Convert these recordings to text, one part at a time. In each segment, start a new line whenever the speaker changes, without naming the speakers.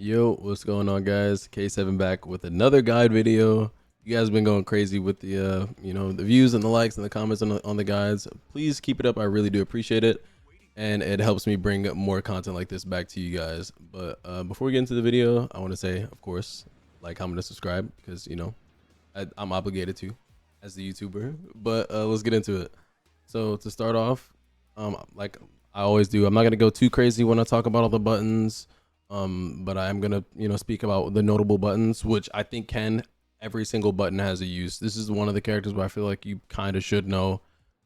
Yo, what's going on, guys? K7 back with another guide video. You guys have been going crazy with the the views and the likes and the comments on the guides. Please keep it up. I really do appreciate it, and it helps me bring more content like this back to you guys. But before we get into the video, I want to say, of course, like, comment, and subscribe, because I'm obligated to as the YouTuber. But let's get into it. So to start off, like I always do, I'm not gonna go too crazy when I talk about all the buttons. But I am gonna speak about the notable buttons, which I think every single button has a use. This is one of the characters where I feel like you kind of should know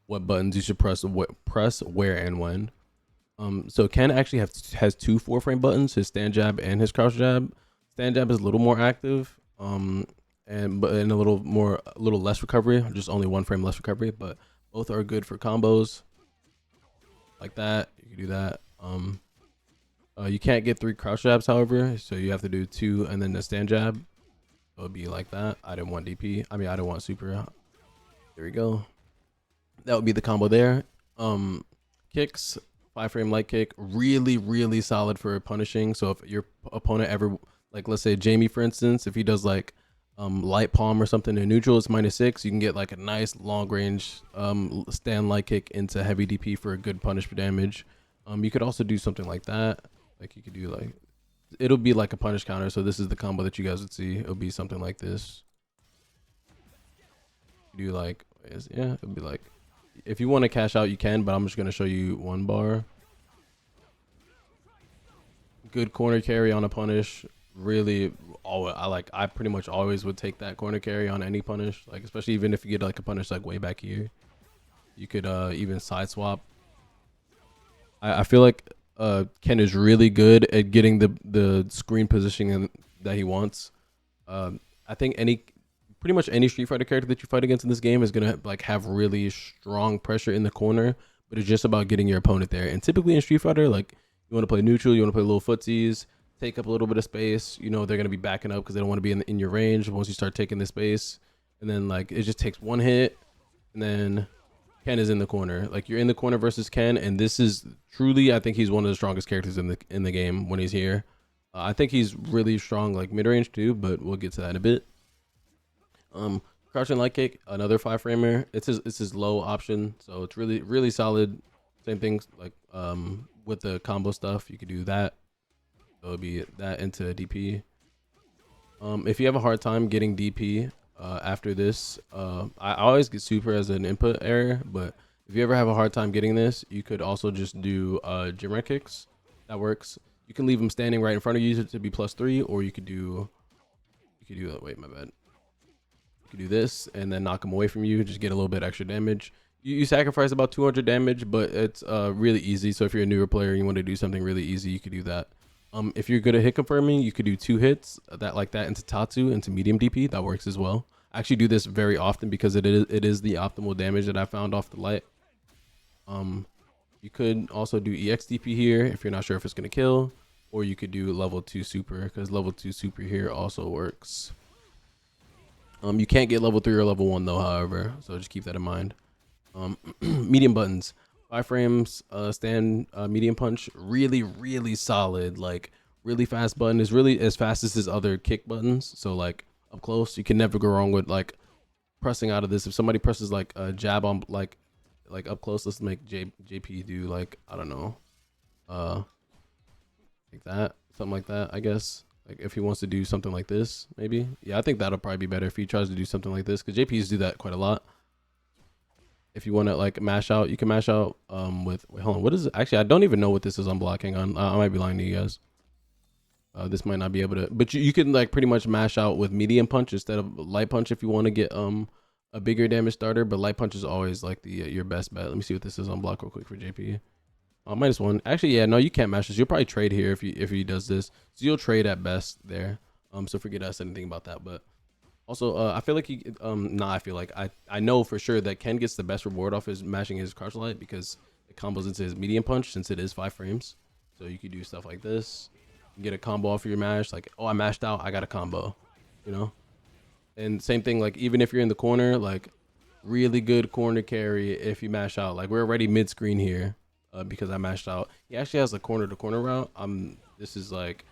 what buttons you should press where and when. So Ken actually has two 4-frame buttons, his stand jab and his crouch jab. Stand jab is a little more active, but in a little less recovery, just only 1 frame less recovery, but both are good for combos like that. You can do that. You can't get 3 crouch jabs, however, so you have to do 2 and then the stand jab. So it'd be like that. I didn't want DP. I didn't want super. There we go. That would be the combo there. Kicks, 5-frame light kick, really solid for punishing. So if your opponent ever, like, let's say Jamie, for instance, if he does like light palm or something in neutral, it's -6. You can get like a nice long range stand light kick into heavy DP for a good punish for damage. You could also do something like that. Like you could do like, it'll be like a punish counter. So this is the combo that you guys would see. It'll be something like this. You do like, yeah, it'll be like, if you want to cash out, you can, but I'm just going to show you 1 bar. Good corner carry on a punish. Really, I pretty much always would take that corner carry on any punish. Like, especially even if you get like a punish like way back here. You could even side swap. I feel like Ken is really good at getting the screen positioning that he wants. I think pretty much any Street Fighter character that you fight against in this game is gonna like have really strong pressure in the corner, but it's just about getting your opponent there. And typically in Street Fighter, like, you want to play neutral, you want to play little footsies, take up a little bit of space. You know they're gonna be backing up because they don't want to be in your range once you start taking the space. And then like it just takes 1 hit, and then Ken is in the corner. Like, you're in the corner versus Ken, and this is truly, I think he's one of the strongest characters in the game when he's here. I think he's really strong like mid range too, but we'll get to that in a bit. Crouch and light kick, another 5-framer. It's his low option, so it's really solid. Same things like with the combo stuff, you could do that. So it'll be that into DP. If you have a hard time getting DP after this, I always get super as an input error, but if you ever have a hard time getting this, you could also just do gym rat kicks. That works. You can leave them standing right in front of you to be +3, or you could do wait, my bad. You could do this and then knock them away from you, just get a little bit extra damage. You sacrifice about 200 damage, but it's really easy. So if you're a newer player and you want to do something really easy, you could do that. If you're good at hit confirming, you could do 2 hits like that into Tatsu, into medium DP. That works as well. I actually do this very often because it is the optimal damage that I found off the light. You could also do EX DP here if you're not sure if it's gonna kill, or you could do level 2 super, because level 2 super here also works. You can't get level 3 or level 1 though, however, so just keep that in mind. Medium buttons. 5 frames, stand, medium punch, really solid. Like, really fast button. Is really as fast as his other kick buttons. So like up close, you can never go wrong with like pressing out of this. If somebody presses like a jab on like up close, let's make JP do like, I don't know, like that, something like that, I guess. Like if he wants to do something like this, maybe. Yeah, I think that'll probably be better if he tries to do something like this, because JPs do that quite a lot. If you want to like mash out, you can mash out with, wait, hold on, what is it? Actually, I don't even know what this is I'm blocking on. I might be lying to you guys. This might not be able to, but you can like pretty much mash out with medium punch instead of light punch if you want to get a bigger damage starter. But light punch is always like the your best bet. Let me see what this is on block real quick for JP. -1. Actually, yeah, no, you can't mash this. You'll probably trade here if he does this. So you'll trade at best there. So forget us anything about that. But also, I feel like I know for sure that Ken gets the best reward off his mashing his crouch light, because it combos into his medium punch since it is 5 frames. So you could do stuff like this. You get a combo off of your mash, like, oh, I mashed out, I got a combo, you know? And same thing, like, even if you're in the corner, like, really good corner carry if you mash out. Like, we're already mid-screen here because I mashed out. He actually has a corner-to-corner route. This is like,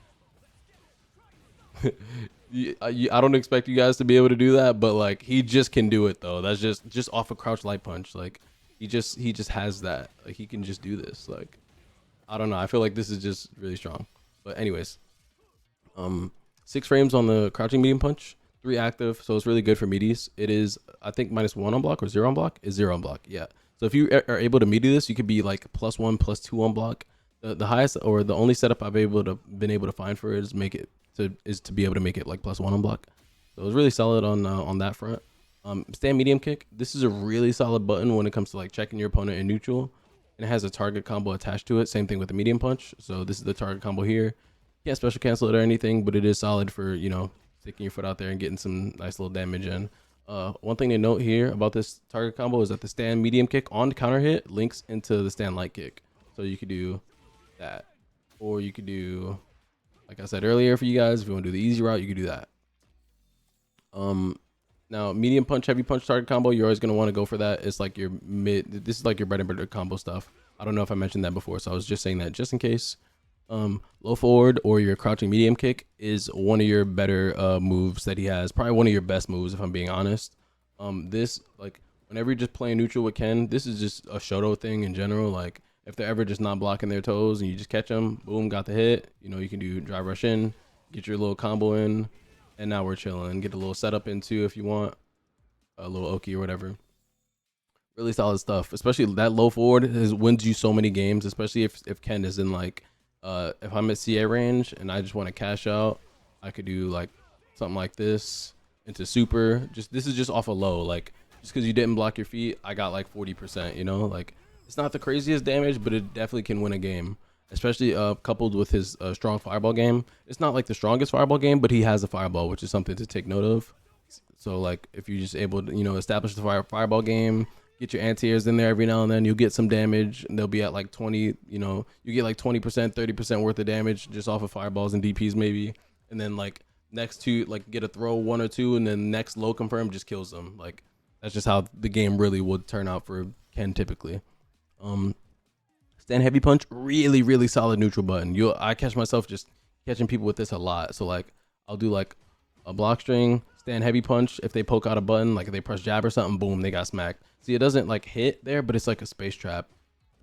I don't expect you guys to be able to do that, but like he just can do it though. That's just off a crouch light punch. Like he just has that. Like he can just do this. Like I don't know. I feel like this is just really strong. But anyways, 6 frames on the crouching medium punch, 3 active, so it's really good for meaties. It is, I think, -1 on block or 0 on block. Is 0 on block, yeah. So if you are able to meaty this, you could be like +1, +2 on block. The highest or the only setup I've been able to find for it is to be able to make it like +1 on block. So it was really solid on that front. Stand medium kick. This is a really solid button when it comes to like checking your opponent in neutral, and it has a target combo attached to it. Same thing with the medium punch. So this is the target combo here. Can't special cancel it or anything, but it is solid for, you know, sticking your foot out there and getting some nice little damage in. One thing to note here about this target combo is that the stand medium kick on counter hit links into the stand light kick. So you could do that, or you could do, like I said earlier, for you guys, if you want to do the easy route, you could do that. Now medium punch, heavy punch target combo, you're always going to want to go for that. It's like your this is like your bread and butter combo stuff. I don't know if I mentioned that before, so I was just saying that just in case. Low forward or your crouching medium kick is one of your better moves that he has. Probably one of your best moves, if I'm being honest. This, like, whenever you're just playing neutral with Ken, this is just a Shoto thing in general. Like, if they're ever just not blocking their toes and you just catch them, boom, got the hit. You know, you can do drive rush in, get your little combo in, and now we're chilling. Get a little setup in too if you want, a little Oki or whatever. Really solid stuff. Especially that low forward wins you so many games, especially if Ken is in like, if I'm at CA range and I just want to cash out, I could do like something like this into super. Just this is just off a low. Like just because you didn't block your feet, I got like 40%. You know, like it's not the craziest damage, but it definitely can win a game. Especially coupled with his strong fireball game. It's not like the strongest fireball game, but he has a fireball, which is something to take note of. So like if you're just able to, you know, establish the fireball game, get your anti-airs in there every now and then, you'll get some damage, and they'll be at like 20, you know, you get like 20%, 30% worth of damage just off of fireballs and DPs maybe. And then like next to like get a throw 1 or 2, and then next low confirm just kills them. Like that's just how the game really would turn out for Ken typically. Stand heavy punch, really, really solid neutral button. I catch myself just catching people with this a lot. So like I'll do like a block string, stand heavy punch. If they poke out a button, like if they press jab or something, boom, they got smacked. See, it doesn't like hit there, but it's like a space trap.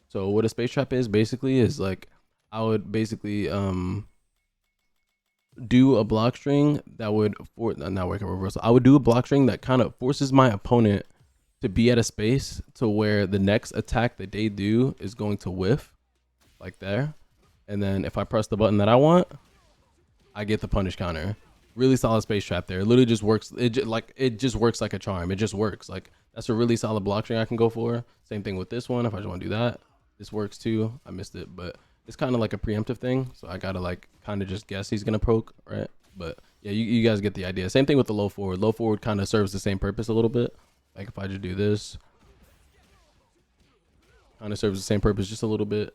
So what a space trap is basically is like I would basically do a block string that would not work in reversal. I would do a block string that kind of forces my opponent to be at a space to where the next attack that they do is going to whiff, like there. And then if I press the button that I want, I get the punish counter. Really solid space trap there. It literally just works. It just works like a charm. It just works. Like that's a really solid block string I can go for. Same thing with this one. If I just want to do that, this works too. I missed it, but it's kind of like a preemptive thing. So I gotta like kind of just guess he's gonna poke, right? But yeah, you guys get the idea. Same thing with the low forward. Low forward kind of serves the same purpose a little bit. Like if I just do this, kind of serves the same purpose just a little bit.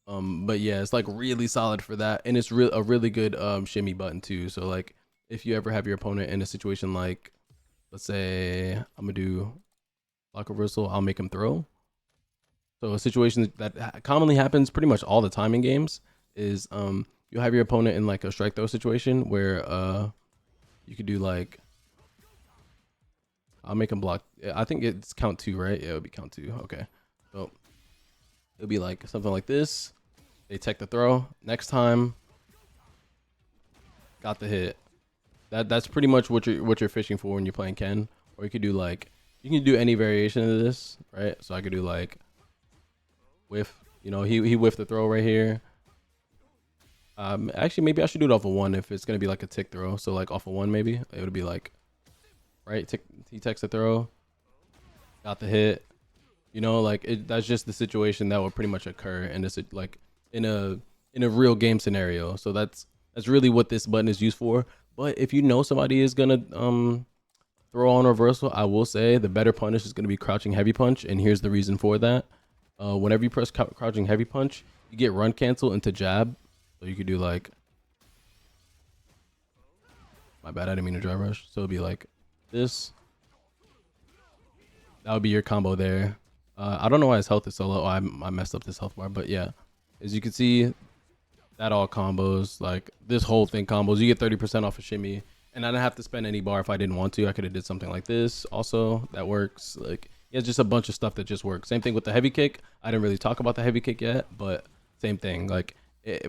But yeah, it's like really solid for that, and it's a really good shimmy button too. So like if you ever have your opponent in a situation like, let's say I'm gonna do block reversal, I'll make him throw. So a situation that commonly happens pretty much all the time in games is you'll have your opponent in like a strike throw situation where you could do like, I'll make him block. I think it's count 2, right? Yeah, it would be count 2. Okay. So it'll be like something like this. They tech the throw. Next time, got the hit. That's pretty much what you're fishing for when you're playing Ken. Or you could do like, you can do any variation of this, right? So I could do like whiff. You know, he whiffed the throw right here. Actually, maybe I should do it off of 1 if it's gonna be like a tick throw. So like off of 1, maybe it would be like, right? He techs the throw, got the hit. You know, like that's just the situation that would pretty much occur in this, like in a real game scenario. So that's really what this button is used for. But if you know somebody is gonna throw on reversal, I will say the better punish is gonna be crouching heavy punch, and here's the reason for that. Whenever you press crouching heavy punch, you get run cancel into jab. So you could do like, my bad, I didn't mean to drive rush. So it'd be like this. That would be your combo there. I don't know why his health is so low. I messed up this health bar, but yeah, as you can see, that all combos. Like this whole thing combos. You get 30% off a shimmy, and I didn't have to spend any bar if I didn't want to. I could have did something like this. Also, that works. Like yeah, just a bunch of stuff that just works. Same thing with the heavy kick. I didn't really talk about the heavy kick yet, but same thing. Like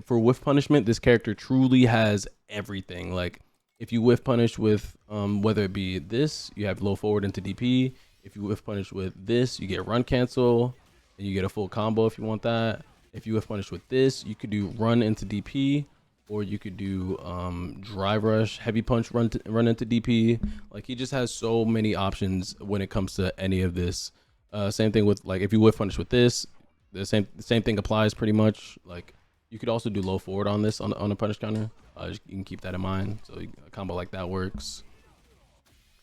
for whiff punishment, this character truly has everything. Like if you whiff punish with whether it be this, you have low forward into DP. If you whiff punish with this, you get run cancel, and you get a full combo if you want that. If you whiff punish with this, you could do run into DP, or you could do drive rush, heavy punch, run into DP. Like he just has so many options when it comes to any of this. Same thing with like if you whiff punish with this, the same thing applies pretty much. Like you could also do low forward on this on a punish counter. You can keep that in mind. So a combo like that works.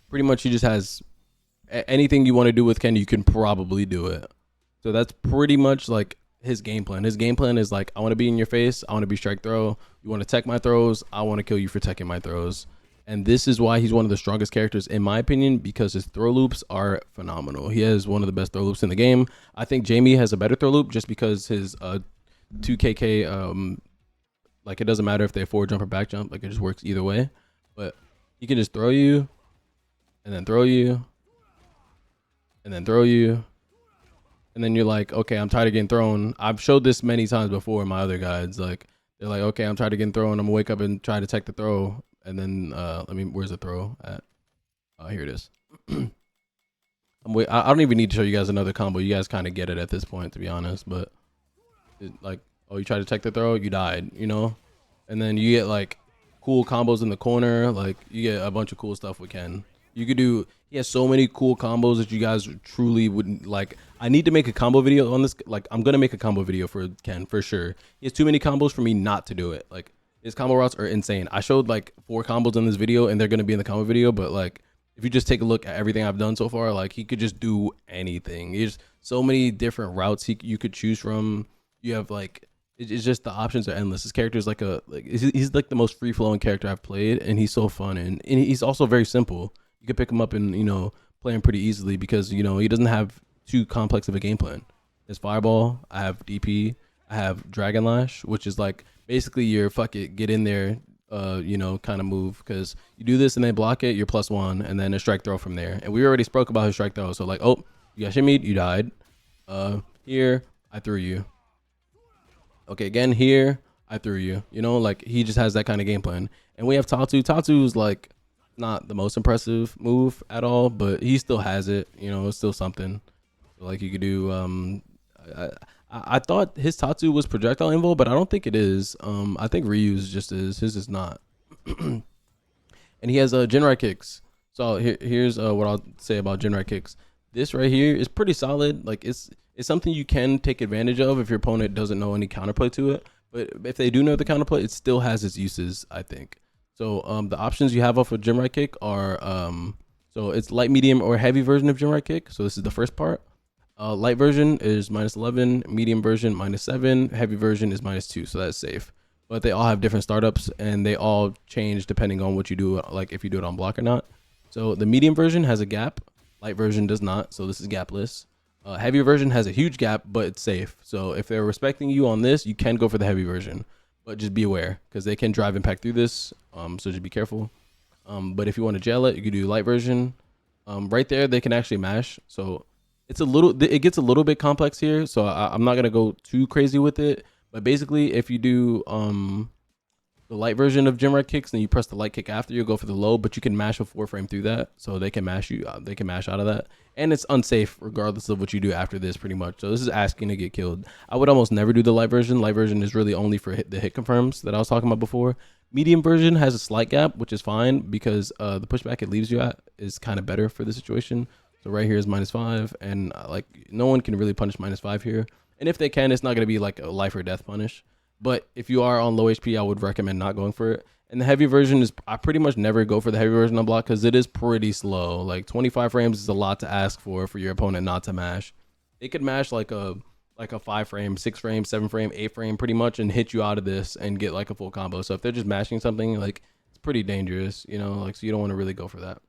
Pretty much he just has anything you want to do with Ken, you can probably do it. So that's pretty much like his game plan. His game plan is like, I want to be in your face. I want to be strike throw. You want to tech my throws. I want to kill you for teching my throws. And this is why he's one of the strongest characters in my opinion, because his throw loops are phenomenal. He has one of the best throw loops in the game. I think Jamie has a better throw loop just because his 2KK, like it doesn't matter if they forward jump or back jump. Like it just works either way. But he can just throw you and then throw you and then throw you. And then you're like, okay, I'm tired of getting thrown. I've showed this many times before in my other guides. Like, they're like, okay, I'm tired of getting thrown. I'm gonna wake up and try to tech the throw. And then, where's the throw at? Here it is. I don't even need to show you guys another combo. You guys kind of get it at this point, to be honest. But, like, oh, you try to tech the throw, you died, you know? And then you get, like, cool combos in the corner. Like, you get a bunch of cool stuff with Ken. You could do, he has so many cool combos that you guys truly wouldn't like. I need to make a combo video on this. Like, I'm going to make a combo video for Ken for sure. He has too many combos for me not to do it. Like, his combo routes are insane. I showed like 4 combos in this video and they're going to be in the combo video. But like, if you just take a look at everything I've done so far, like he could just do anything. There's so many different routes you could choose from. You have like, it's just the options are endless. His character is like he's like the most free flowing character I've played. And he's so fun. And he's also very simple. You could pick him up and, you know, play him pretty easily because, you know, he doesn't have too complex of a game plan. There's Fireball, I have DP, I have Dragon Lash, which is like basically your fuck it, get in there, you know, kind of move. Because you do this and they block it, you're +1, and then a strike throw from there. And we already spoke about his strike throw. So like, oh, you got shimmied, you died. Here, I threw you. Okay, again, here, I threw you. You know, like he just has that kind of game plan. And we have Tatu. Tatu's like, not the most impressive move at all, but he still has it. You know, it's still something. So like you could do. I thought his Tatsu was projectile invo, but I don't think it is. I think Ryu's just is. His is not. And he has Jinrai kicks. So here's what I'll say about Jinrai kicks. This right here is pretty solid. Like it's something you can take advantage of if your opponent doesn't know any counterplay to it. But if they do know the counterplay, it still has its uses, I think. So the options you have off of Jinrai kick are so it's light, medium, or heavy version of Jinrai kick. So this is the first part. Light version is -11, medium version -7, heavy version is -2. So that's safe. But they all have different startups and they all change depending on what you do, like if you do it on block or not. So the medium version has a gap, light version does not. So this is gapless. Heavy version has a huge gap, but it's safe. So if they're respecting you on this, you can go for the heavy version. But just be aware because they can drive impact through this. So just be careful. But if you want to gel it, you can do light version. Right there, they can actually mash. So it gets a little bit complex here. So I'm not gonna go too crazy with it. But basically, if you do the light version of Jinrai kicks, then you press the light kick after, you'll go for the low. But you can mash a 4-frame through that, so they can mash you. They can mash out of that, and it's unsafe regardless of what you do after this, pretty much. So this is asking to get killed. I would almost never do the light version. Light version is really only for the hit confirms that I was talking about before. Medium version has a slight gap, which is fine because the pushback it leaves you at is kind of better for the situation. So right here is -5, and like no one can really punish -5 here. And if they can, it's not gonna be like a life or death punish. But if you are on low HP, I would recommend not going for it. And the heavy version is, I pretty much never go for the heavy version on block because it is pretty slow. Like 25 frames is a lot to ask for your opponent not to mash. They could mash like a 5-frame, 6-frame, 7-frame, 8-frame pretty much and hit you out of this and get like a full combo. So if they're just mashing something, like it's pretty dangerous, you know, like so you don't want to really go for that.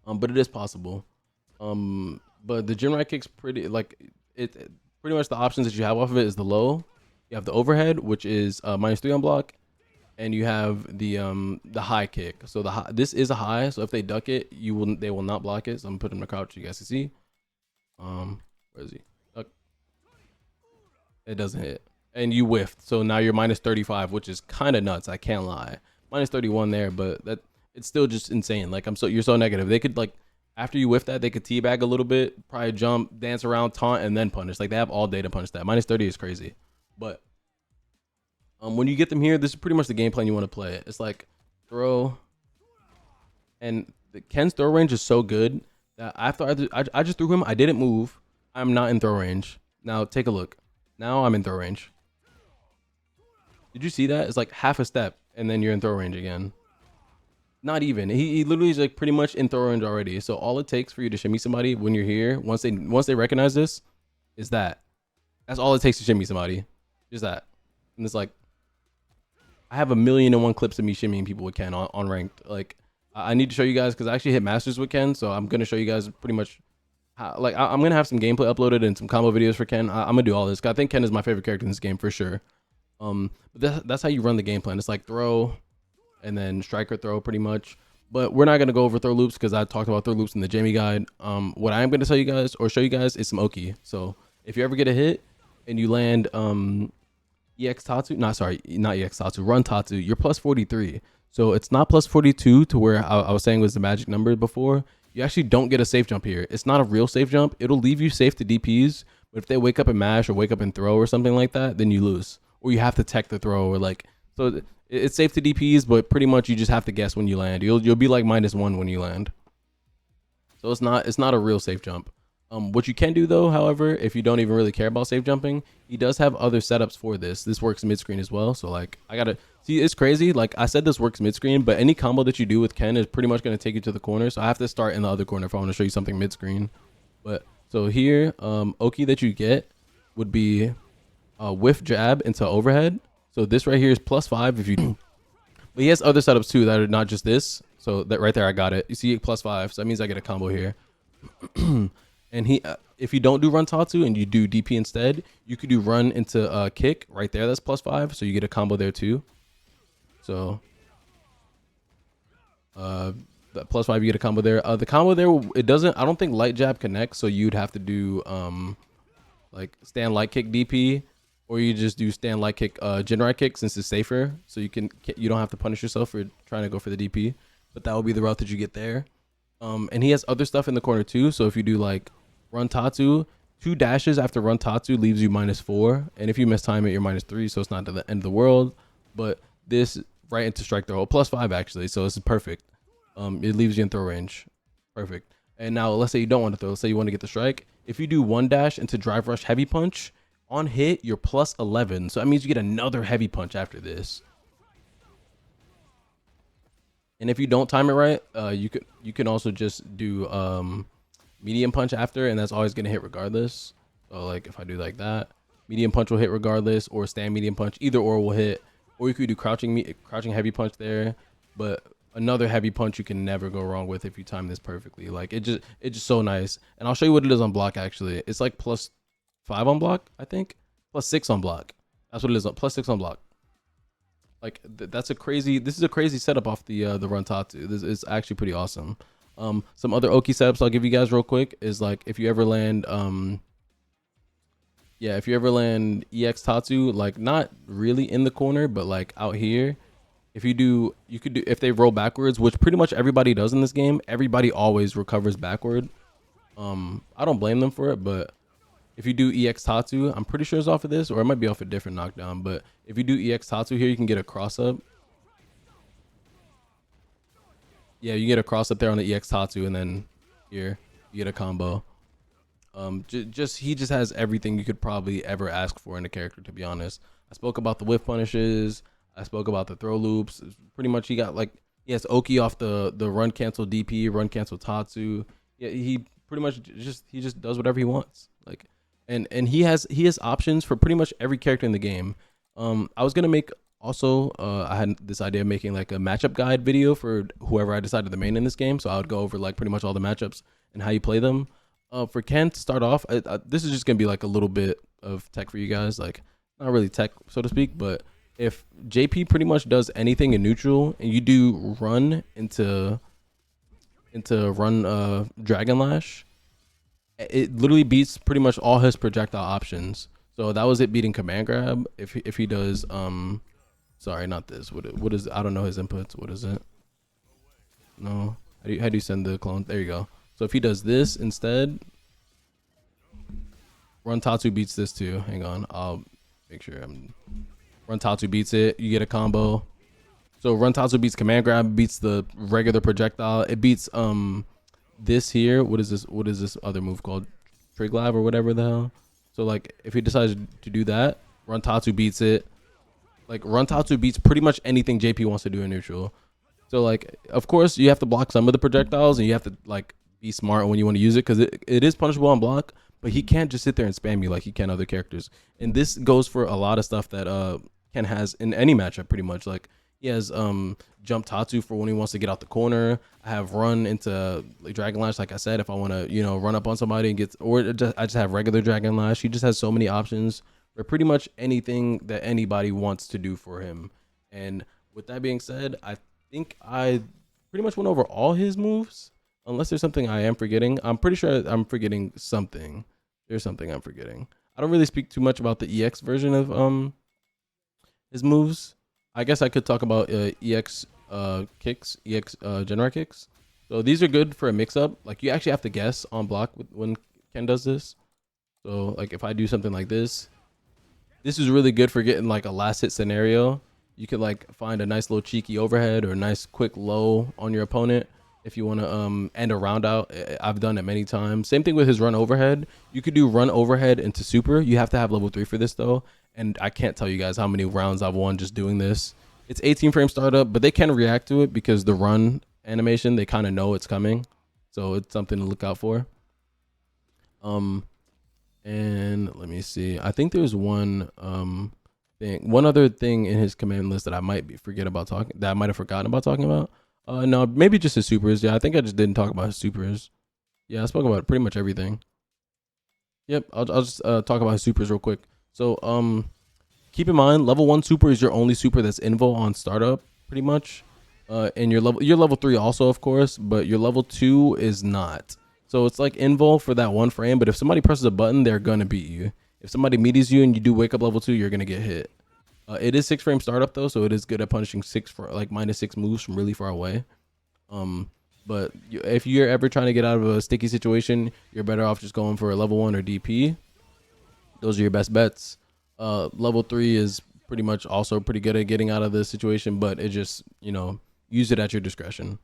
But it is possible. But the Jinrai kick's pretty like pretty much the options that you have off of it is the low. You have the overhead, which is -3 on block, and you have the high kick. So this is a high. So if they duck it, they will not block it. So I'm putting him in the crouch. You guys can see. Where is he? Duck. It doesn't hit, and you whiffed. So now you're -35, which is kind of nuts. I can't lie. -31 there, but that it's still just insane. Like you're so negative. They could like after you whiff that, they could teabag a little bit, probably jump, dance around, taunt, and then punish. Like they have all day to punish that. -30 is crazy, but when you get them here, this is pretty much the game plan you want to play. It's like throw, and Ken's throw range is so good that after I just threw him, I didn't move. I'm not in throw range. Now take a look. Now I'm in throw range. Did you see that? It's like half a step, and then you're in throw range again. Not even. He literally is like pretty much in throw range already. So all it takes for you to shimmy somebody when you're here, once they recognize this, is that. That's all it takes to shimmy somebody. Just that. And it's like I have 1,000,001 clips of me shimmying people with Ken on ranked. Like I need to show you guys because I actually hit masters with Ken, so I'm gonna show you guys pretty much how, like I'm gonna have some gameplay uploaded and some combo videos for Ken. I'm gonna do all this. I think Ken is my favorite character in this game for sure. But that's how you run the game plan. It's like throw, and then striker throw pretty much. But we're not gonna go over throw loops because I talked about throw loops in the Jamie guide. What I am gonna tell you guys or show you guys is some Oki. So if you ever get a hit and you land EX Tatsu, not EX Tatsu, run Tatsu, you're +43. So it's not +42 to where I was saying was the magic number before. You actually don't get a safe jump here. It's not a real safe jump. It'll leave you safe to DPs, but if they wake up and mash or wake up and throw or something like that, then you lose. Or you have to tech the throw or like, so it's safe to DPs, but pretty much you just have to guess when you land. You'll be like -1 when you land. So it's not a real safe jump. What you can do though, however, if you don't even really care about safe jumping, he does have other setups for this. This works mid screen as well. So like I gotta see, it's crazy. Like I said, this works mid screen, but any combo that you do with Ken is pretty much gonna take you to the corner. So I have to start in the other corner if I want to show you something mid screen. But so here, Oki that you get would be whiff jab into overhead. So this right here is +5 if you do. But he has other setups too that are not just this. So that right there, I got it. You see +5, so that means I get a combo here. And if you don't do run Tatsu and you do DP instead, you could do run into kick right there. That's +5, so you get a combo there too. So that +5, you get a combo there. The combo there, it doesn't. I don't think light jab connects, so you'd have to do like stand light kick DP, or you just do stand light kick gen right kick since it's safer, so you don't have to punish yourself for trying to go for the DP. But that will be the route that you get there. And he has other stuff in the corner too. So if you do like run Tatsu, 2 dashes after run Tatsu leaves you -4, and if you mistime it, you're -3. So it's not to the end of the world. But this right into strike throw, +5 actually. So this is perfect. It leaves you in throw range, perfect. And now let's say you don't want to throw. Let's say you want to get the strike. If you do 1 dash into drive rush heavy punch on hit, you're +11. So that means you get another heavy punch after this. And if you don't time it right, you can also just do medium punch after, and that's always gonna hit regardless. So like if I do like that, medium punch will hit regardless, or stand medium punch, either or will hit. Or you could do crouching heavy punch there, but another heavy punch you can never go wrong with if you time this perfectly. Like it's just so nice. And I'll show you what it is on block actually. It's like +5 on block, I think, +6 on block. That's what it is, +6 on block. Like this is a crazy setup off the run Tatsu. This is actually pretty awesome. Some other Oki setups I'll give you guys real quick is like if you ever land EX Tatsu, like not really in the corner, but like out here, if you could do if they roll backwards, which pretty much everybody does in this game. Everybody always recovers backward. I don't blame them for it, but if you do EX Tatsu, I'm pretty sure it's off of this, or it might be off a different knockdown. But if you do EX Tatsu here, you can get a cross up. Yeah, you get a cross up there on the EX Tatsu, and then here you get a combo. He just has everything you could probably ever ask for in a character, to be honest. I spoke about the whiff punishes. I spoke about the throw loops. Pretty much he got like, he has Oki off the run cancel DP, run cancel Tatsu. Yeah, he pretty much just does whatever he wants. Like, and he has options for pretty much every character in the game. I was gonna make also I had this idea of making like a matchup guide video for whoever I decided to main in this game. So I would go over like pretty much all the matchups and how you play them. For Ken to start off, this is just gonna be like a little bit of tech for you guys, like not really tech, so to speak, but if JP pretty much does anything in neutral and you do run into run Dragon Lash, it literally beats pretty much all his projectile options. So that was it beating command grab. If he does sorry, not this. What is, I don't know his inputs. What is it? No. How do you send the clone? There you go. So if he does this instead, Run Tatsu beats this too. Hang on. I'll make sure Run Tatsu beats it. You get a combo. So Run Tatsu beats command grab, beats the regular projectile. It beats this here. What is this other move called? Trig Lab or whatever the hell. So like if he decides to do that, Run Tatsu beats it. Like Run Tatsu beats pretty much anything JP wants to do in neutral. So like of course you have to block some of the projectiles and you have to like be smart when you want to use it, because it is punishable on block, but he can't just sit there and spam you like he can other characters. And this goes for a lot of stuff that Ken has in any matchup pretty much. Like he has jump Tatsu for when he wants to get out the corner. I have run into like Dragon Lash, like I said, if I want to, you know, run up on somebody and get, or I just have regular Dragon Lash. He just has so many options for pretty much anything that anybody wants to do for him. And with that being said, I think I pretty much went over all his moves, unless there's something I am forgetting. I'm pretty sure I'm forgetting something. There's something I'm forgetting. I don't really speak too much about the EX version of his moves. I guess I could talk about EX kicks, EX Genera kicks. So these are good for a mix-up. Like you actually have to guess on block when Ken does this. So like if I do something like this is really good for getting like a last hit scenario. You could like find a nice little cheeky overhead or a nice quick low on your opponent if you want to end a round out. I've done it many times. Same thing with his run overhead. You could do run overhead into super. You have to have level 3 for this though. And I can't tell you guys how many rounds I've won just doing this. It's 18 frame startup, but they can react to it because the run animation, they kind of know it's coming. So it's something to look out for. And let me see. I think there's one other thing in his command list that I might forget about talking, that I might have forgotten about talking about. No, maybe just his supers. Yeah, I think I just didn't talk about his supers. Yeah, I spoke about pretty much everything. Yep, I'll just talk about his supers real quick. So keep in mind, level 1 super is your only super that's invo on startup, pretty much. And your level 3 also, of course, but your level 2 is not. So it's like invul for that one frame, but if somebody presses a button, they're gonna beat you. If somebody meets you and you do wake up level 2, you're gonna get hit. It is 6 frame startup though, so it is good at punishing 6 for like -6 moves from really far away. But if you're ever trying to get out of a sticky situation, you're better off just going for a level 1 or DP. Those are your best bets. Level 3 is pretty much also pretty good at getting out of the situation, but it just, you know, use it at your discretion.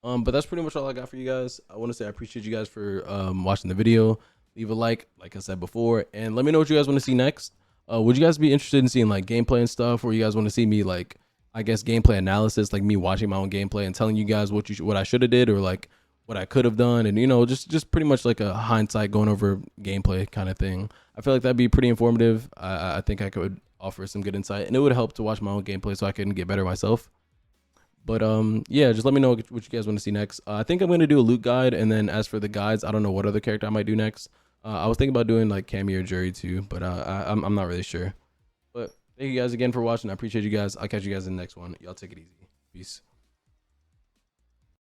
But that's pretty much all I got for you guys. I want to say I appreciate you guys for watching the video. Leave a like I said before, and let me know what you guys want to see next. Would you guys be interested in seeing like gameplay and stuff, or you guys want to see me like, I guess, gameplay analysis, like me watching my own gameplay and telling you guys what I should have did, or like what I could have done, and you know, just pretty much like a hindsight going over gameplay kind of thing. I feel like that'd be pretty informative. I think I could offer some good insight, and it would help to watch my own gameplay so I can get better myself. But yeah, just let me know what you guys want to see next. I think I'm gonna do a loot guide, and then as for the guides, I don't know what other character I might do next. I was thinking about doing like Cammy or Jury too, but I'm not really sure. But thank you guys again for watching. I appreciate you guys. I'll catch you guys in the next one. Y'all take it easy. Peace.